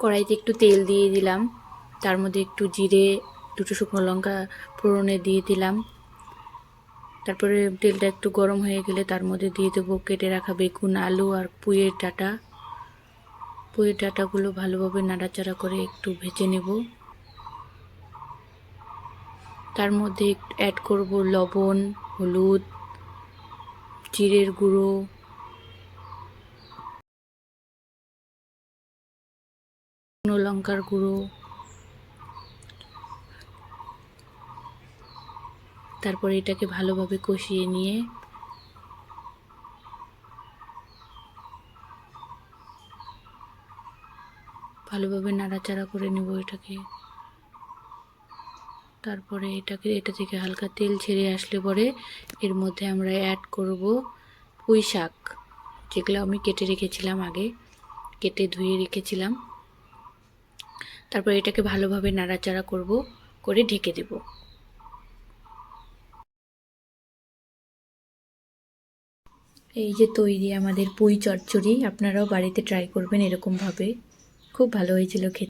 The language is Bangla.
কড়াইতে একটু তেল দিয়ে দিলাম, তার মধ্যে একটু জিরে, দুটো শুকনো লঙ্কা ফোড়নে দিয়ে দিলাম। তারপরে তেলটা একটু গরম হয়ে গেলে তার মধ্যে দিয়ে দেবো কেটে রাখা বেগুন, আলু আর পুঁইয়ের ডাঁটা। পুঁইয়ের ডাঁটাগুলো ভালোভাবে নাড়াচাড়া করে একটু ভেজে নেব। তার মধ্যে অ্যাড করব লবণ, হলুদ, জিরের গুঁড়ো, শুকনো লঙ্কার গুঁড়ো। তারপরে এটাকে ভালোভাবে কষিয়ে নিয়ে ভালোভাবে নাড়াচাড়া করে নেব এটাকে। তারপরে এটা থেকে হালকা তেল ছেড়ে আসলে পরে এর মধ্যে আমরা অ্যাড করব পুঁই শাক, যেগুলো আমি কেটে রেখেছিলাম, আগে কেটে ধুয়ে রেখেছিলাম। তারপর এটাকে ভালোভাবে নাড়াচাড়া করে ঢেকে দেব। এই যে তৈরি আমাদের পুঁই চচ্চড়ি। আপনারাও বাড়িতে ট্রাই করবেন এরকমভাবে, খুব ভালো হয়েছিল খেতে।